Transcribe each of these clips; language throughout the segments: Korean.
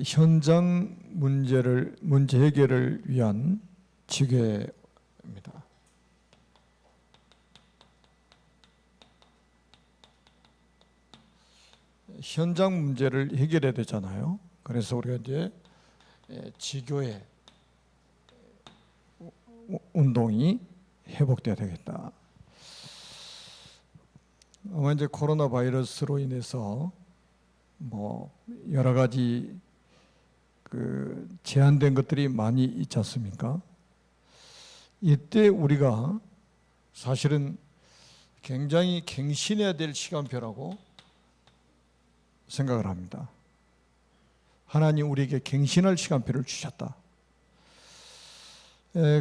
현장 문제 해결을 위한 지교회입니다. 현장 문제를 해결해야 되잖아요. 그래서 우리가 이제 지교회 운동이 회복돼야 되겠다. 아마 이제 코로나 바이러스로 인해서 뭐 여러 가지 제한된 것들이 많이 있지 않습니까? 이때 우리가 사실은 굉장히 갱신해야 될 시간표라고 생각을 합니다. 하나님 우리에게 갱신할 시간표를 주셨다.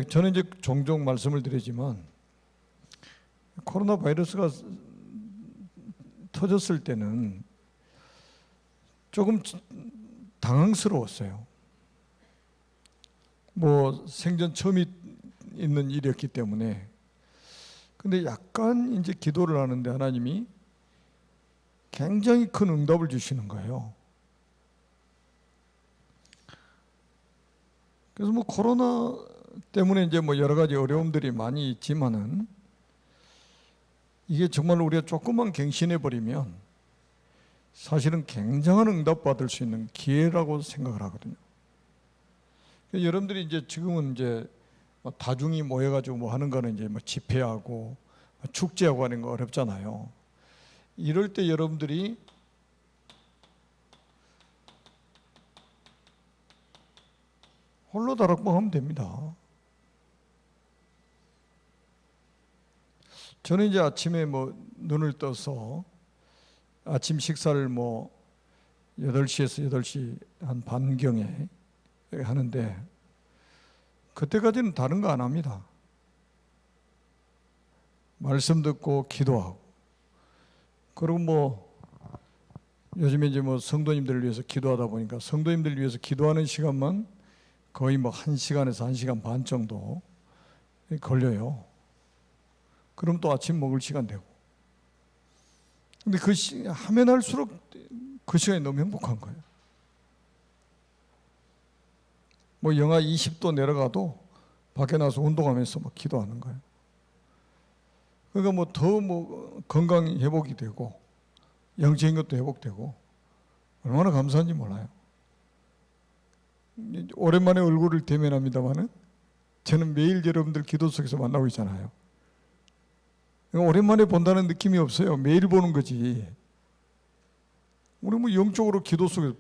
저는 이제 종종 말씀을 드리지만 코로나 바이러스가 터졌을 때는 조금 당황스러웠어요. 뭐 생전 처음 있는 일이었기 때문에. 근데 약간 이제 기도를 하는데 하나님이 굉장히 큰 응답을 주시는 거예요. 그래서 뭐 코로나 때문에 이제 뭐 여러 가지 어려움들이 많이 있지만은 이게 정말 우리가 조금만 갱신해 버리면 사실은 굉장한 응답 받을 수 있는 기회라고 생각을 하거든요. 여러분들이 이제 지금은 이제 다중이 모여가지고 뭐 하는 거는 이제 뭐 집회하고 축제하고 하는 거 어렵잖아요. 이럴 때 여러분들이 홀로 다락방 하면 됩니다. 저는 이제 아침에 뭐 눈을 떠서 아침 식사를 뭐 8시에서 8시 한 반경에 하는데 그때까지는 다른 거 안 합니다. 말씀 듣고 기도하고, 그리고 뭐 요즘에 이제 뭐 성도님들을 위해서 기도하다 보니까 성도님들을 위해서 기도하는 시간만 거의 뭐 1시간에서 1시간 반 정도 걸려요. 그럼 또 아침 먹을 시간 되고. 근데 하면 할수록 그 시간이 너무 행복한 거예요. 뭐 영하 20도 내려가도 밖에 나가서 운동하면서 막 기도하는 거예요. 그러니까 뭐 더 뭐 건강 회복이 되고 영적인 것도 회복되고 얼마나 감사한지 몰라요. 오랜만에 얼굴을 대면합니다만은 저는 매일 여러분들 기도 속에서 만나고 있잖아요. 오랜만에 본다는 느낌이 없어요. 매일 보는 거지. 우리 뭐 영적으로 기도 속에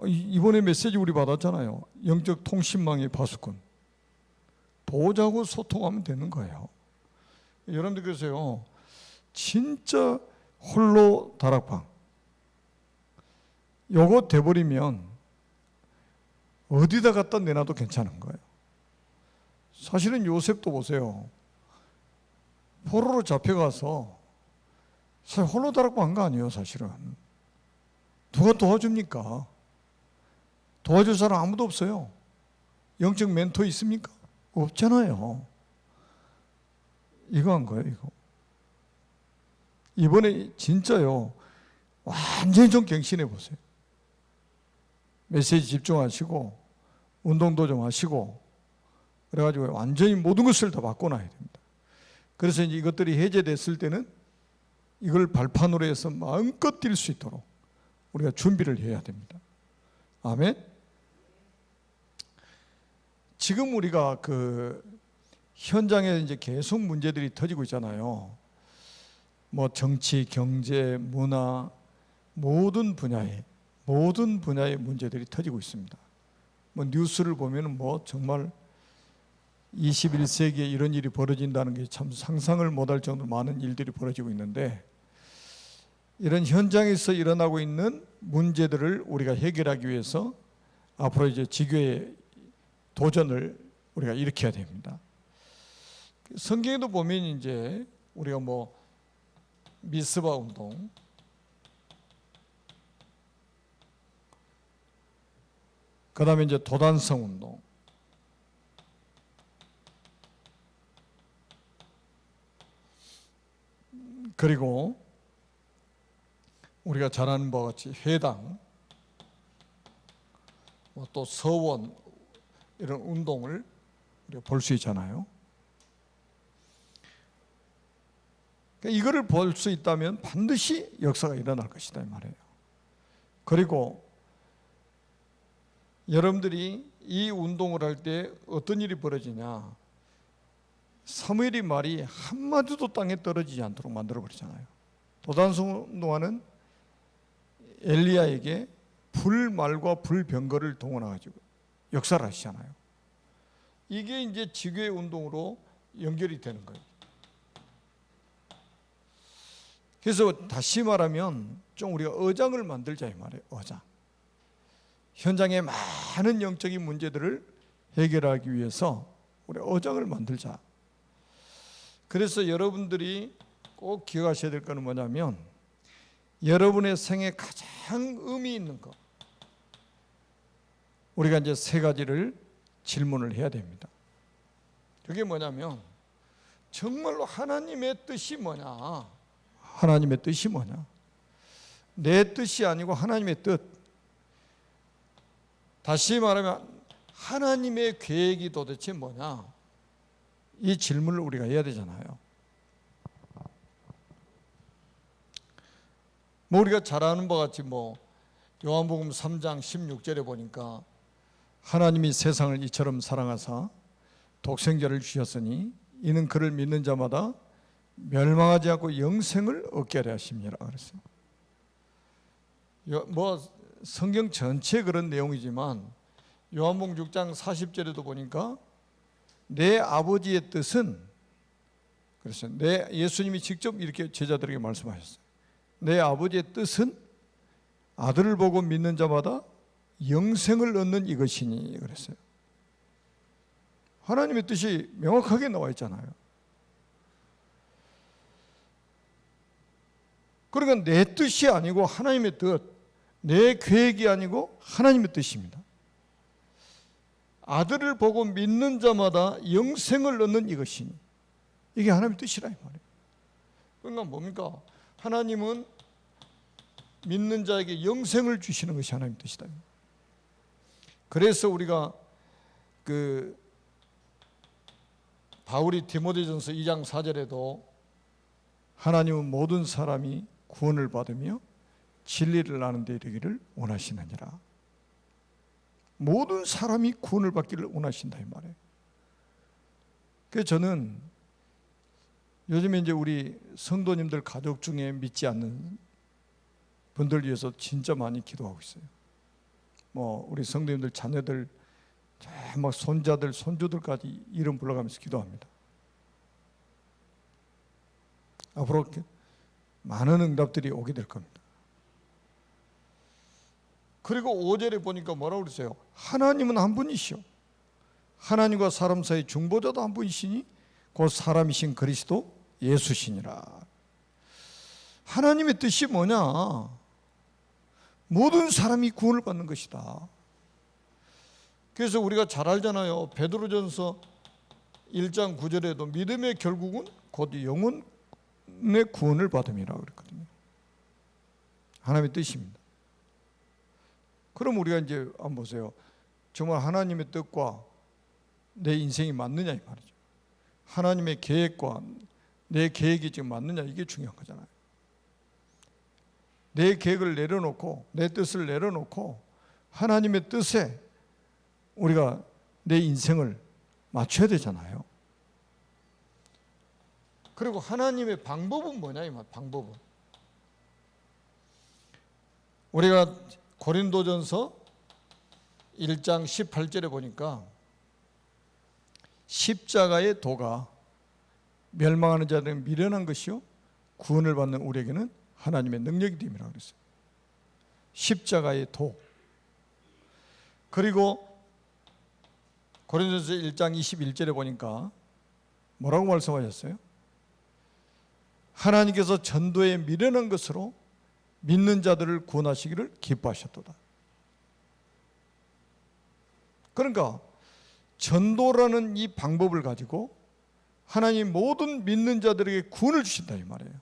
이번에 메시지 우리 받았잖아요. 영적 통신망의 파수꾼. 보호자하고 소통하면 되는 거예요. 여러분들 그러세요. 진짜 홀로 다락방. 요거 돼버리면 어디다 갖다 내놔도 괜찮은 거예요. 사실은 요셉도 보세요. 포로로 잡혀가서 사실 홀로 다락방 한 거 아니에요, 사실은. 누가 도와줍니까? 도와줄 사람 아무도 없어요. 영적 멘토 있습니까? 없잖아요. 이거 한 거예요, 이거. 이번에 진짜요, 완전히 좀 갱신해 보세요. 메시지 집중하시고, 운동도 좀 하시고, 그래가지고 완전히 모든 것을 다 바꿔놔야 됩니다. 그래서 이제 이것들이 해제됐을 때는 이걸 발판으로 해서 마음껏 뛸 수 있도록 우리가 준비를 해야 됩니다. 아멘. 지금 우리가 현장에 이제 계속 문제들이 터지고 있잖아요. 뭐 정치, 경제, 문화 모든 분야에 문제들이 터지고 있습니다. 뭐 뉴스를 보면은 뭐 정말 21세기에 이런 일이 벌어진다는 게 참 상상을 못할 정도로 많은 일들이 벌어지고 있는데, 이런 현장에서 일어나고 있는 문제들을 우리가 해결하기 위해서 앞으로 이제 지교의 도전을 우리가 일으켜야 됩니다. 성경에도 보면 이제 우리가 뭐 미스바 운동, 그 다음에 이제 도단성 운동, 그리고 우리가 잘 아는 바와 같이 회당, 또 서원 이런 운동을 우리가 볼 수 있잖아요. 그러니까 이거를 볼 수 있다면 반드시 역사가 일어날 것이다 이 말이에요. 그리고 여러분들이 이 운동을 할 때 어떤 일이 벌어지냐, 사무엘이 말이 한마디도 땅에 떨어지지 않도록 만들어버리잖아요. 도단성노아는 엘리야에게 불말과 불병거를 동원해가지고 역사를 하시잖아요. 이게 이제 지교의 운동으로 연결이 되는 거예요. 그래서 다시 말하면 좀 우리가 어장을 만들자 이 말이에요. 어장. 현장의 많은 영적인 문제들을 해결하기 위해서 우리 어장을 만들자. 그래서 여러분들이 꼭 기억하셔야 될 것은 뭐냐면, 여러분의 생에 가장 의미 있는 것, 우리가 이제 세 가지를 질문을 해야 됩니다. 그게 뭐냐면, 정말로 하나님의 뜻이 뭐냐? 하나님의 뜻이 뭐냐? 내 뜻이 아니고 하나님의 뜻. 다시 말하면 하나님의 계획이 도대체 뭐냐? 이 질문을 우리가 해야 되잖아요. 우리가 잘 아는 바와 같이 요한복음 3장 16절에 보니까 하나님이 세상을 이처럼 사랑하사 독생자를 주셨으니 이는 그를 믿는 자마다 멸망하지 않고 영생을 얻게 하려 하심이라 그랬어요. 성경 전체 그런 내용이지만 요한복음 6장 40절에도 보니까 내 아버지의 뜻은, 그랬어요. 예수님이 직접 이렇게 제자들에게 말씀하셨어요. 내 아버지의 뜻은 아들을 보고 믿는 자마다 영생을 얻는 이것이니 그랬어요. 하나님의 뜻이 명확하게 나와 있잖아요. 그러니까 내 뜻이 아니고 하나님의 뜻, 내 계획이 아니고 하나님의 뜻입니다. 아들을 보고 믿는 자마다 영생을 얻는 이것이니, 이게 하나님의 뜻이라 이 말이에요. 그러니까 뭡니까? 하나님은 믿는 자에게 영생을 주시는 것이 하나님의 뜻이다. 그래서 우리가 바울이 디모데전서 2장 4절에도 하나님은 모든 사람이 구원을 받으며 진리를 아는 데 이르기를 원하시느니라. 모든 사람이 구원을 받기를 원하신다 이 말이에요. 그래서 저는 요즘에 이제 우리 성도님들 가족 중에 믿지 않는 분들 위해서 진짜 많이 기도하고 있어요. 우리 성도님들 자녀들 막 손자들 손주들까지 이름 불러가면서 기도합니다. 앞으로 많은 응답들이 오게 될 겁니다. 그리고 5절에 보니까 뭐라고 그러세요? 하나님은 한 분이시오. 하나님과 사람 사이 중보자도 한 분이시니 곧 사람이신 그리스도 예수시니라. 하나님의 뜻이 뭐냐? 모든 사람이 구원을 받는 것이다. 그래서 우리가 잘 알잖아요. 베드로전서 1장 9절에도 믿음의 결국은 곧 영혼의 구원을 받음이라고 그랬거든요. 하나님의 뜻입니다. 그럼 우리가 이제 한번 보세요. 정말 하나님의 뜻과 내 인생이 맞느냐 이 말이죠. 하나님의 계획과 내 계획이 지금 맞느냐, 이게 중요한 거잖아요. 내 계획을 내려놓고 내 뜻을 내려놓고 하나님의 뜻에 우리가 내 인생을 맞춰야 되잖아요. 그리고 하나님의 방법은 뭐냐 이 말. 방법은 우리가 고린도전서 1장 18절에 보니까 십자가의 도가 멸망하는 자들은 미련한 것이요 구원을 받는 우리에게는 하나님의 능력이 됨이라고 그랬어요. 십자가의 도. 그리고 고린도전서 1장 21절에 보니까 뭐라고 말씀하셨어요? 하나님께서 전도에 미련한 것으로 믿는 자들을 구원하시기를 기뻐하셨도다. 그러니까 전도라는 이 방법을 가지고 하나님 모든 믿는 자들에게 구원을 주신다 이 말이에요.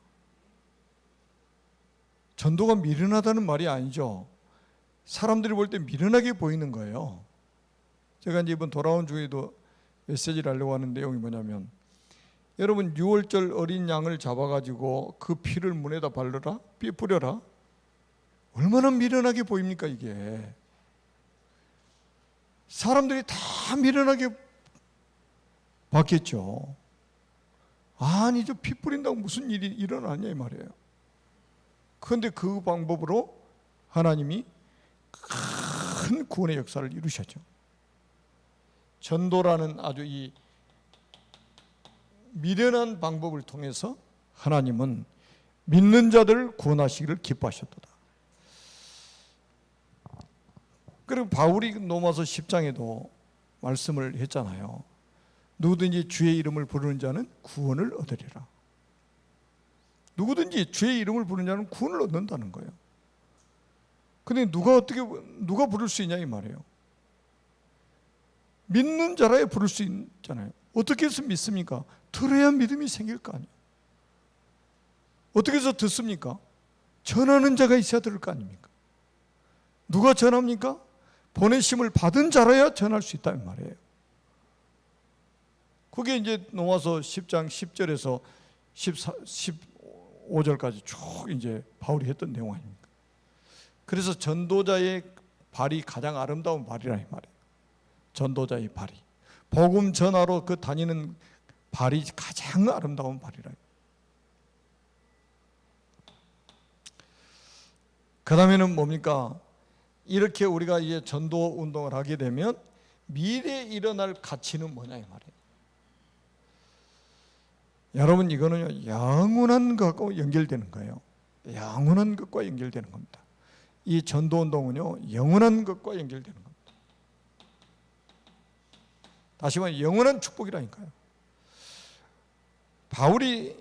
전도가 미련하다는 말이 아니죠. 사람들이 볼 때 미련하게 보이는 거예요. 제가 이제 이번 돌아온 중에도 메시지를 하려고 하는 내용이 뭐냐면, 여러분 6월절 어린 양을 잡아가지고 그 피를 문에다 바르라, 피 뿌려라. 얼마나 미련하게 보입니까 이게. 사람들이 다 미련하게 봤겠죠. 아니 저 피 뿌린다고 무슨 일이 일어나냐 이 말이에요. 그런데 그 방법으로 하나님이 큰 구원의 역사를 이루셨죠. 전도라는 아주 이 미련한 방법을 통해서 하나님은 믿는 자들을 구원하시기를 기뻐하셨도다. 그리고 바울이 로마서 10장에도 말씀을 했잖아요. 누구든지 주의 이름을 부르는 자는 구원을 얻으리라. 누구든지 주의 이름을 부르는 자는 구원을 얻는다는 거예요. 근데 누가 부를 수 있냐 이 말이에요. 믿는 자라야 부를 수 있잖아요. 어떻게 해서 믿습니까? 들어야 믿음이 생길 거 아니에요. 어떻게 해서 듣습니까? 전하는 자가 있어야 들을 거 아닙니까? 누가 전합니까? 보내심을 받은 자라야 전할 수 있다는 말이에요. 그게 이제 로마서 10장 10절에서 15절까지 쭉 이제 바울이 했던 내용 아닙니까? 그래서 전도자의 발이 가장 아름다운 발이라 이 말이에요. 전도자의 발이, 복음 전하러 그 다니는 발이 가장 아름다운 발이라. 그 다음에는 뭡니까? 이렇게 우리가 이제 전도 운동을 하게 되면 미래에 일어날 가치는 뭐냐 이 말이에요. 여러분 이거는 영원한 것과 연결되는 거예요. 영원한 것과 연결되는 겁니다. 이 전도 운동은요 영원한 것과 연결되는 겁니다. 다시 말해 영원한 축복이라니까요. 바울이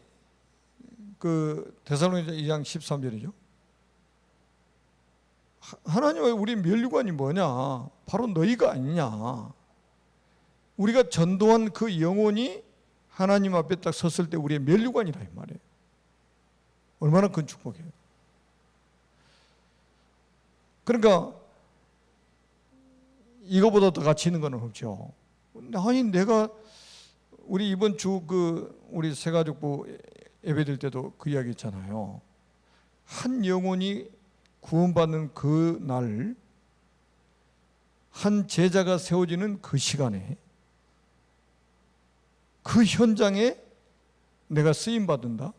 그 데살로니가 2장 13절이죠. 하나님의 우리 면류관이 뭐냐? 바로 너희가 아니냐. 우리가 전도한 그 영혼이 하나님 앞에 딱 섰을 때 우리의 면류관이라 이 말이에요. 얼마나 큰 축복이에요. 그러니까 이거보다 더 가치 있는 건 없죠. 아니 내가 우리 이번 주 우리 새가족부 예배드릴 때도 그 이야기 했잖아요. 한 영혼이 구원받는 그 날, 한 제자가 세워지는 그 시간에, 그 현장에 내가 쓰임 받는다.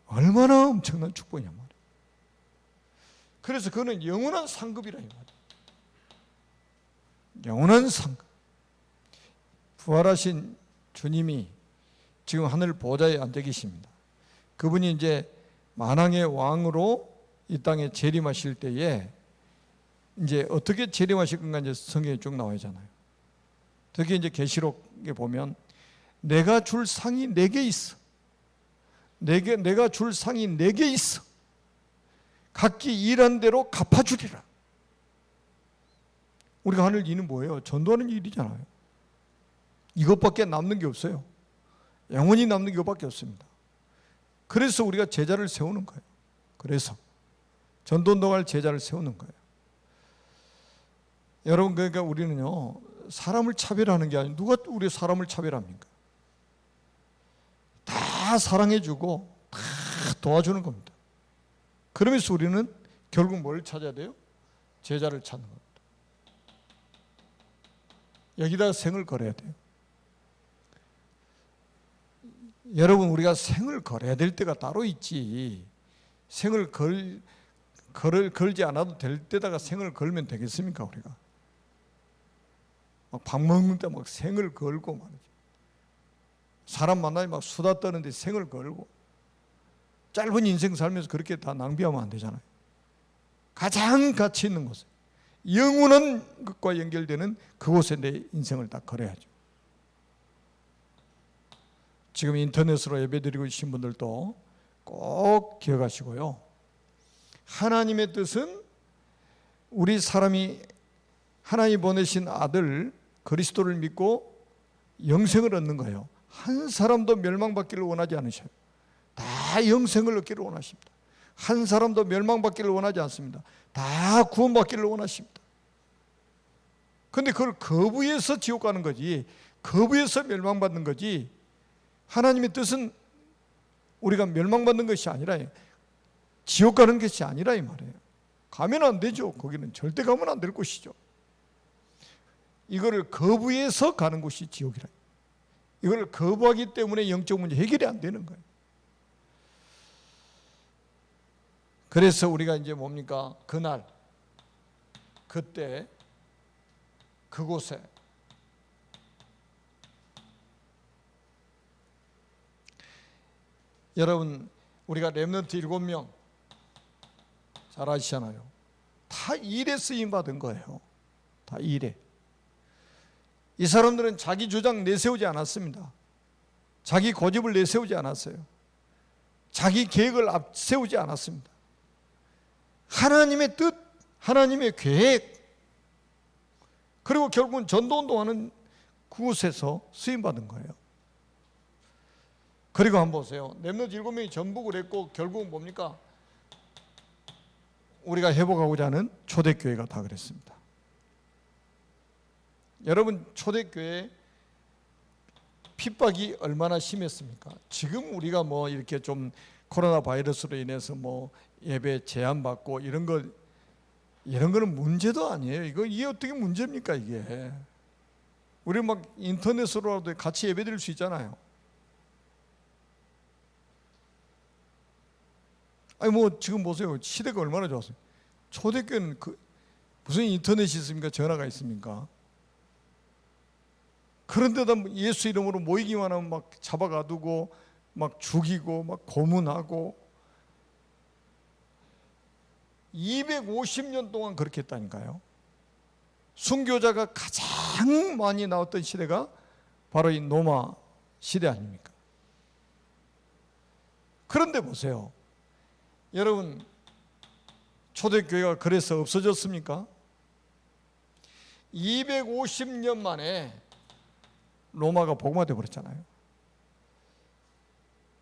얼마나 엄청난 축복이냐 말이에요. 그래서 그거는 영원한 상급이라 이 말이에요. 영원한 상급. 부활하신 주님이 지금 하늘 보좌에 앉아 계십니다. 그분이 이제 만왕의 왕으로 이 땅에 재림하실 때에 이제 어떻게 재림하실 건가 이제 성경에 쭉 나와 있잖아요. 특히 이제 계시록에 보면 내가 줄 상이 4개 있어. 내가 줄 상이 4개 있어. 각기 일한 대로 갚아주리라. 우리가 하는 일은 뭐예요? 전도하는 일이잖아요. 이것밖에 남는 게 없어요. 영원히 남는 게 이것밖에 없습니다. 그래서 우리가 제자를 세우는 거예요. 그래서 전도운동할 제자를 세우는 거예요. 여러분 그러니까 우리는요 사람을 차별하는 게 아니고 누가 우리 사람을 차별합니까? 다 사랑해주고 다 도와주는 겁니다. 그러면서 우리는 결국 뭘 찾아야 돼요? 제자를 찾는 겁니다. 여기다가 생을 걸어야 돼요. 여러분 우리가 생을 걸어야 될 때가 따로 있지. 생을 걸지 않아도 될 때다가 생을 걸면 되겠습니까 우리가? 막 밥 먹는 때 막 생을 걸고 말이죠. 사람 만나면 막 수다 떠는데 생을 걸고 짧은 인생 살면서 그렇게 다 낭비하면 안 되잖아요. 가장 가치 있는 곳에 영원한 것과 연결되는 그곳에 내 인생을 다 걸어야죠. 지금 인터넷으로 예배드리고 계신 분들도 꼭 기억하시고요. 하나님의 뜻은 우리 사람이 하나님이 보내신 아들 그리스도를 믿고 영생을 얻는 거예요. 한 사람도 멸망받기를 원하지 않으셔요. 다 영생을 얻기를 원하십니다. 한 사람도 멸망받기를 원하지 않습니다. 다 구원받기를 원하십니다. 그런데 그걸 거부해서 지옥 가는 거지, 거부해서 멸망받는 거지, 하나님의 뜻은 우리가 멸망받는 것이 아니라 지옥 가는 것이 아니라 이 말이에요. 가면 안 되죠. 거기는 절대 가면 안 될 곳이죠. 이거를 거부해서 가는 곳이 지옥이라. 이걸 거부하기 때문에 영적 문제 해결이 안 되는 거예요. 그래서 우리가 이제 뭡니까? 그날, 그때, 그곳에 여러분, 우리가 렘넌트 7명 잘 아시잖아요. 다 일에 쓰임 받은 거예요. 다 일에. 이 사람들은 자기 주장 내세우지 않았습니다. 자기 고집을 내세우지 않았어요. 자기 계획을 앞세우지 않았습니다. 하나님의 뜻, 하나님의 계획, 그리고 결국은 전도운동하는 그곳에서 쓰임받은 거예요. 그리고 한번 보세요. 렘넌트 7명이 전북을 했고 결국은 뭡니까? 우리가 회복하고자 하는 초대교회가 다 그랬습니다. 여러분, 초대교회 핍박이 얼마나 심했습니까? 지금 우리가 뭐 이렇게 좀 코로나 바이러스로 인해서 뭐 예배 제한받고 이런 거는 문제도 아니에요. 이게 어떻게 문제입니까, 이게? 우리 막 인터넷으로라도 같이 예배 드릴 수 있잖아요. 아니 뭐 지금 보세요. 시대가 얼마나 좋았어요. 초대교회는 무슨 인터넷이 있습니까? 전화가 있습니까? 그런데다 예수 이름으로 모이기만 하면 막 잡아가두고 막 죽이고 막 고문하고 250년 동안 그렇게 했다니까요. 순교자가 가장 많이 나왔던 시대가 바로 이 로마 시대 아닙니까? 그런데 보세요. 여러분, 초대교회가 그래서 없어졌습니까? 250년 만에 로마가 복음화돼 버렸잖아요.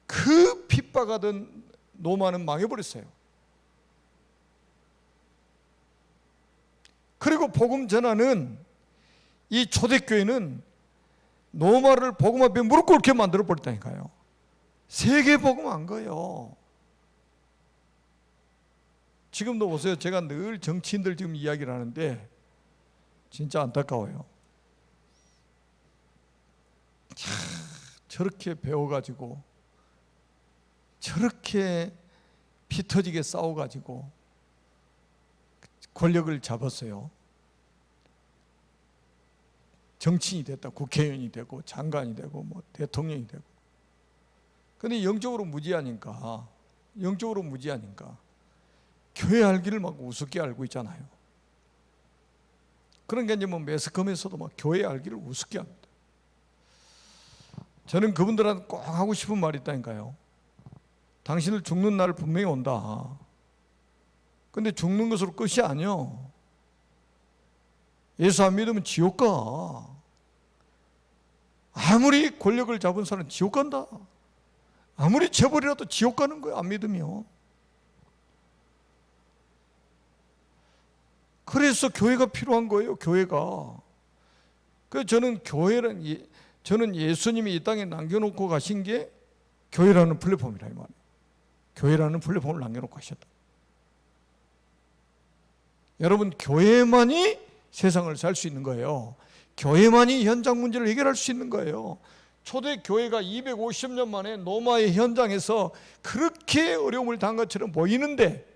그 핍박하던 로마는 망해버렸어요. 그리고 복음 전하는 이 초대교회는 로마를 복음 앞에 무릎 꿇게 만들어 버렸다니까요. 세계 복음한 거예요. 지금도 보세요. 제가 늘 정치인들 지금 이야기를 하는데 진짜 안타까워요. 저렇게 배워가지고 저렇게 피 터지게 싸워가지고 권력을 잡았어요. 정치인이 됐다. 국회의원이 되고 장관이 되고 뭐 대통령이 되고. 그런데 영적으로 무지하니까 교회 알기를 막 우습게 알고 있잖아요. 그러니까 이제 뭐 매스컴에서도 막 교회 알기를 우습게 합니다. 저는 그분들한테 꼭 하고 싶은 말이 있다니까요. 당신들 죽는 날 분명히 온다. 근데 죽는 것으로 끝이 아니요. 예수 안 믿으면 지옥 가. 아무리 권력을 잡은 사람은 지옥 간다. 아무리 재벌이라도 지옥 가는 거예요, 안 믿으면. 그래서 교회가 필요한 거예요, 교회가. 그래서 저는 예수님이 이 땅에 남겨놓고 가신 게 교회라는 플랫폼이라 이 말이에요. 교회라는 플랫폼을 남겨놓고 가셨다. 여러분, 교회만이 세상을 살 수 있는 거예요. 교회만이 현장 문제를 해결할 수 있는 거예요. 초대 교회가 250년 만에 로마의 현장에서 그렇게 어려움을 당한 것처럼 보이는데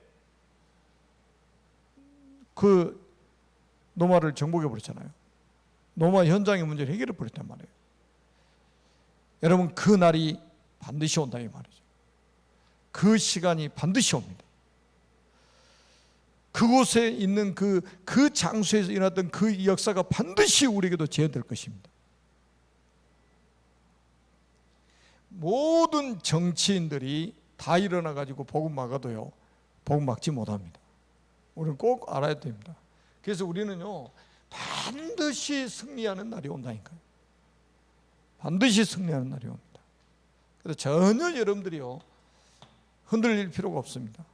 그 로마를 정복해 버렸잖아요. 로마 현장의 문제를 해결해 버렸단 말이에요. 여러분, 그 날이 반드시 온다 이 말이죠. 그 시간이 반드시 옵니다. 그곳에 있는 그 장소에서 일어났던 그 역사가 반드시 우리에게도 재현될 것입니다. 모든 정치인들이 다 일어나가지고 복음 막아도요, 복음 막지 못합니다. 우리는 꼭 알아야 됩니다. 그래서 우리는요, 반드시 승리하는 날이 온다니까요. 반드시 승리하는 날이 옵니다. 그래서 전혀 여러분들이요, 흔들릴 필요가 없습니다.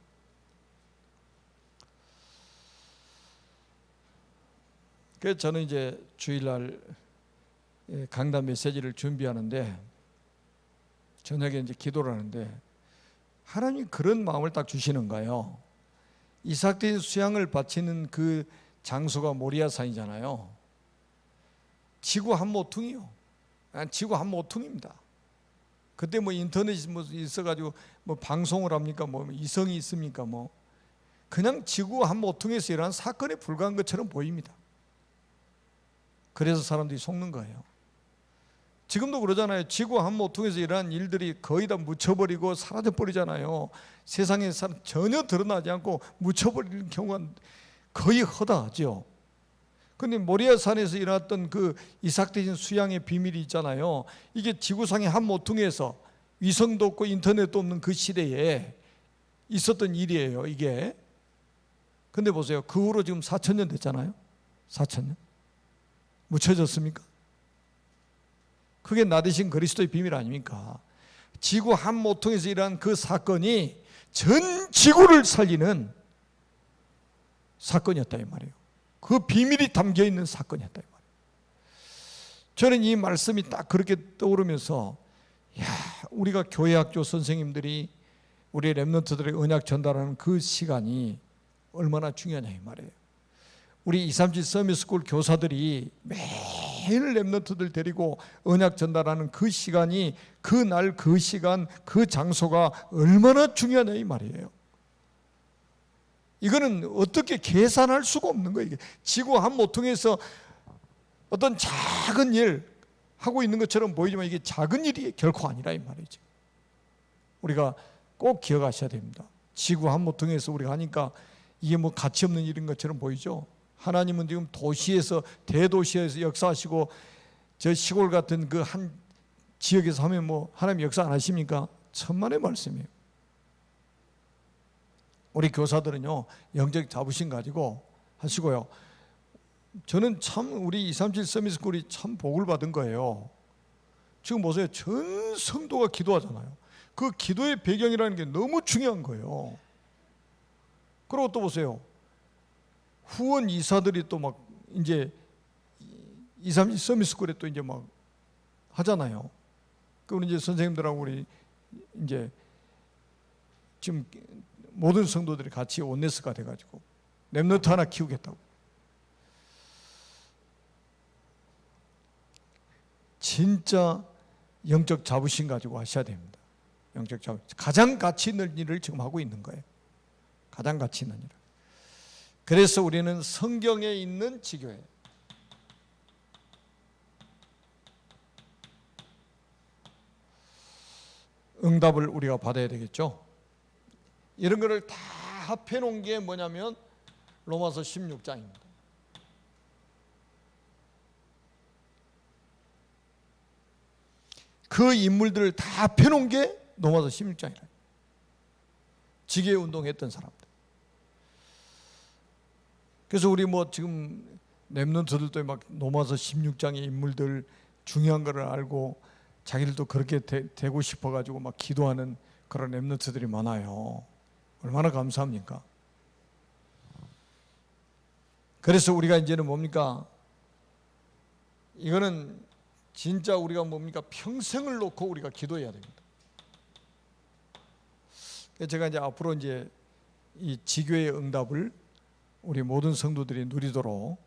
그래서 저는 이제 주일날 강단 메시지를 준비하는데 저녁에 이제 기도를 하는데 하나님이 그런 마음을 딱 주시는 거예요. 이삭된 수양을 바치는 그 장소가 모리아산이잖아요. 지구 한 모퉁이요. 지구 한 모퉁이입니다. 그때 뭐 인터넷이 뭐 있어가지고 뭐 방송을 합니까? 뭐 이성이 있습니까? 뭐 그냥 지구 한 모퉁이에서 일어난 사건에 불과한 것처럼 보입니다. 그래서 사람들이 속는 거예요. 지금도 그러잖아요. 지구 한 모퉁이에서 일어난 일들이 거의 다 묻혀버리고 사라져버리잖아요. 세상에 전혀 드러나지 않고 묻혀버리는 경우가 거의 허다하죠. 그런데 모리아산에서 일어났던 그 이삭되신 수양의 비밀이 있잖아요. 이게 지구상의 한 모퉁이에서 위성도 없고 인터넷도 없는 그 시대에 있었던 일이에요, 이게. 근데 보세요. 그 후로 지금 4,000년 됐잖아요. 4,000년. 묻혀졌습니까? 그게 나 대신 그리스도의 비밀 아닙니까? 지구 한 모퉁이에서 일어난 그 사건이 전 지구를 살리는 사건이었다 이 말이에요. 그 비밀이 담겨있는 사건이었다 이 말이에요. 저는 이 말씀이 딱 그렇게 떠오르면서 우리가 교회학교 선생님들이 우리 렘넌트들의 언약 전달하는 그 시간이 얼마나 중요하냐 이 말이에요. 우리 237 서밋스쿨 교사들이 매일 렘넌트들 데리고 언약 전달하는 그 시간이 그날 그 시간 그 장소가 얼마나 중요하냐 이 말이에요. 이거는 어떻게 계산할 수가 없는 거예요. 이게 지구 한 모퉁이에서 어떤 작은 일 하고 있는 것처럼 보이지만 이게 작은 일이 결코 아니라 이 말이죠. 우리가 꼭 기억하셔야 됩니다. 지구 한 모퉁이에서 우리가 하니까 이게 뭐 가치 없는 일인 것처럼 보이죠. 하나님은 지금 도시에서 대도시에서 역사하시고 저 시골 같은 그 한 지역에서 하면 뭐 하나님 역사 안 하십니까? 천만의 말씀이에요. 우리 교사들은요 영적 자부심 가지고 하시고요. 저는 참 우리 237 서밋스쿨이 참 복을 받은 거예요. 지금 보세요. 전 성도가 기도하잖아요. 그 기도의 배경이라는 게 너무 중요한 거예요. 그리고 또 보세요. 후원 이사들이 또 막 이제 237 서밋스쿨에 또 이제 막 하잖아요. 그럼 이제 선생님들하고 우리 이제 지금 모든 성도들이 같이 온네스가 돼가지고 렘넌트 하나 키우겠다고. 진짜 영적 자부심 가지고 하셔야 됩니다. 영적 자부심. 가장 가치 있는 일을 지금 하고 있는 거예요. 가장 가치 있는 일을. 그래서 우리는 성경에 있는 지교회, 응답을 우리가 받아야 되겠죠. 이런 거를 다 합해 놓은 게 뭐냐면 로마서 16장입니다. 그 인물들을 다 합해 놓은 게 로마서 16장이라. 지교회 운동했던 사람들. 그래서 우리 뭐 지금 렘넌트들도 막 로마서 16장의 인물들 중요한 거를 알고 자기들도 그렇게 되고 싶어가지고 막 기도하는 그런 렘넌트들이 많아요. 얼마나 감사합니까? 그래서 우리가 이제는 뭡니까? 이거는 진짜 우리가 뭡니까? 평생을 놓고 우리가 기도해야 됩니다. 제가 이제 앞으로 이제 이 지교의 응답을 우리 모든 성도들이 누리도록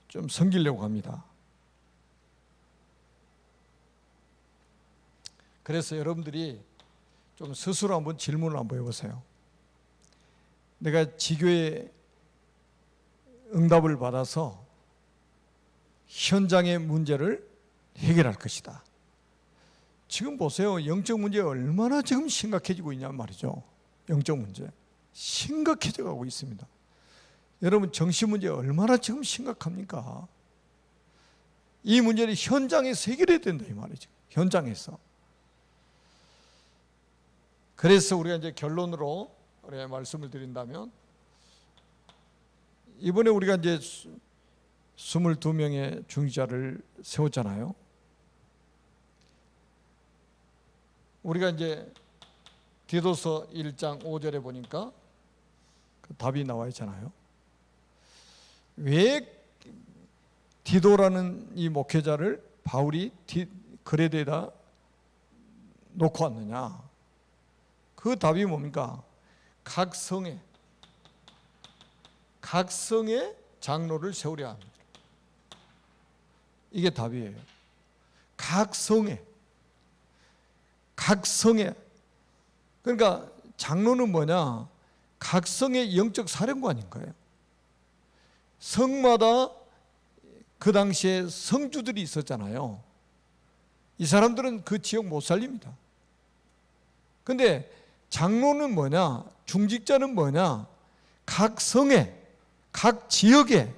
좀 섬기려고 합니다. 그래서 여러분들이 좀 스스로 한번 질문을 한번 해보세요. 내가 지교의 응답을 받아서 현장의 문제를 해결할 것이다. 지금 보세요. 영적 문제가 얼마나 지금 심각해지고 있냐 말이죠. 영적 문제 심각해져 가고 있습니다. 여러분 정신 문제가 얼마나 지금 심각합니까? 이 문제를 현장에서 해결해야 된다 이 말이죠. 현장에서. 그래서 우리가 이제 결론으로 우리가 말씀을 드린다면 이번에 우리가 이제 22명의 중직자를 세웠잖아요. 우리가 이제 디도서 1장 5절에 보니까 그 답이 나와 있잖아요. 왜 디도라는 이 목회자를 바울이 그레데에다 놓고 왔느냐? 그 답이 뭡니까? 각 성에 장로를 세우려 합니다. 이게 답이에요. 각 성에. 그러니까 장로는 뭐냐? 각 성의 영적 사령관인 거예요. 성마다 그 당시에 성주들이 있었잖아요. 이 사람들은 그 지역 못 살립니다. 근데 장로는 뭐냐? 중직자는 뭐냐? 각 성에, 각 지역에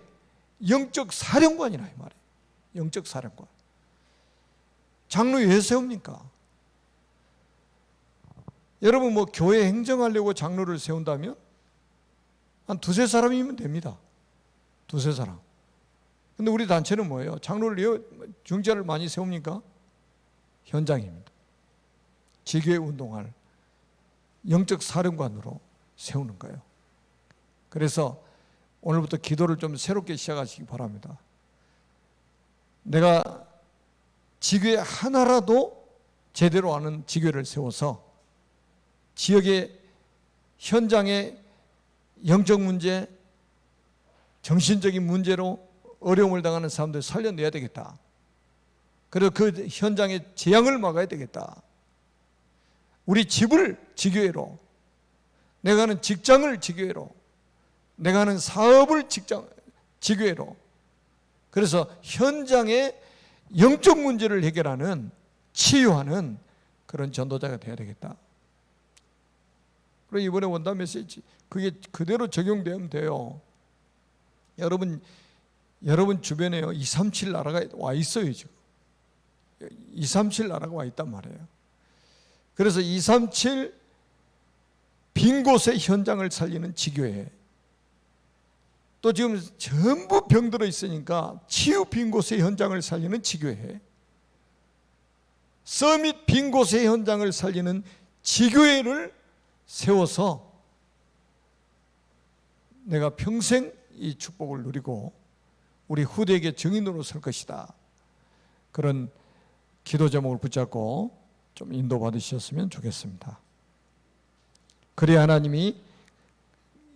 영적 사령관이라 이 말이에요. 영적 사령관. 장로 왜 세웁니까? 여러분 뭐 교회 행정하려고 장로를 세운다면 한 두세 사람이면 됩니다. 두세 사람. 근데 우리 단체는 뭐예요? 장로를 중직자를 많이 세웁니까? 현장입니다. 지교회 운동할 영적 사령관으로 세우는 거예요. 그래서 오늘부터 기도를 좀 새롭게 시작하시기 바랍니다. 내가 지교회 하나라도 제대로 아는 지교회를 세워서 지역의 현장의 영적 문제, 정신적인 문제로 어려움을 당하는 사람들 살려내야 되겠다. 그리고 그 현장의 재앙을 막아야 되겠다. 우리 집을 지교회로, 내가 하는 직장을 지교회로, 내가 하는 사업을 지교회로. 그래서 현장의 영적 문제를 해결하는, 치유하는 그런 전도자가 되어야 되겠다. 그리고 이번에 원단 메시지 그게 그대로 적용되면 돼요. 여러분 주변에요 237 나라가 와 있어요. 지금 237 나라가 와 있단 말이에요. 그래서 237 빈 곳의 현장을 살리는 지교회, 또 지금 전부 병들어 있으니까 치유 빈 곳의 현장을 살리는 지교회, 서밋 빈 곳의 현장을 살리는 지교회를 세워서 내가 평생 이 축복을 누리고 우리 후대에게 증인으로 설 것이다. 그런 기도 제목을 붙잡고 좀 인도받으셨으면 좋겠습니다. 그래야 하나님이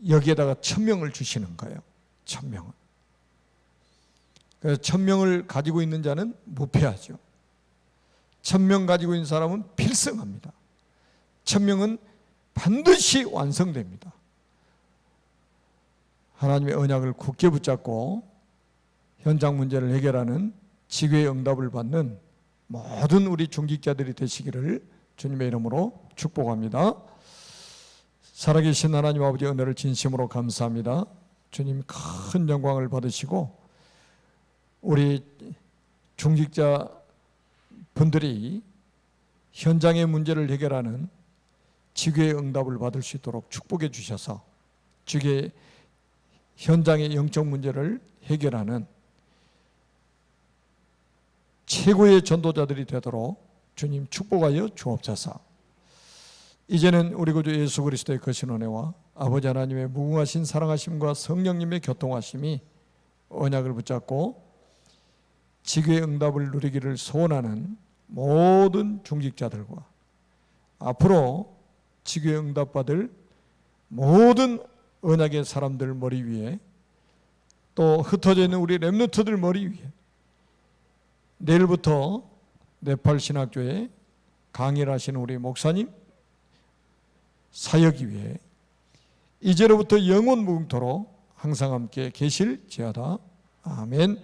여기에다가 1000명을 주시는 거예요. 1000명을. 그래서 1000명을 가지고 있는 자는 무패하죠. 1000명 가지고 있는 사람은 필승합니다. 1000명은 반드시 완성됩니다. 하나님의 언약을 굳게 붙잡고 현장 문제를 해결하는 지교의 응답을 받는 모든 우리 중직자들이 되시기를 주님의 이름으로 축복합니다. 살아계신 하나님 아버지 은혜를 진심으로 감사합니다. 주님 큰 영광을 받으시고 우리 중직자 분들이 현장의 문제를 해결하는 지교의 응답을 받을 수 있도록 축복해 주셔서 지교의 현장의 영적 문제를 해결하는 최고의 전도자들이 되도록 주님 축복하여 주옵소서. 이제는 우리 구주 예수 그리스도의 거신 은혜와 아버지 하나님의 무궁하신 사랑하심과 성령님의 교통하심이 언약을 붙잡고 지교의 응답을 누리기를 소원하는 모든 중직자들과 앞으로 지교의 응답받을 모든 언약의 사람들 머리 위에, 또 흩어져 있는 우리 렘넌트들 머리 위에, 내일부터 네팔 신학교에 강의를 하시는 우리 목사님 사역 위에 이제로부터 영원 무궁토록 항상 함께 계실지어다. 아멘.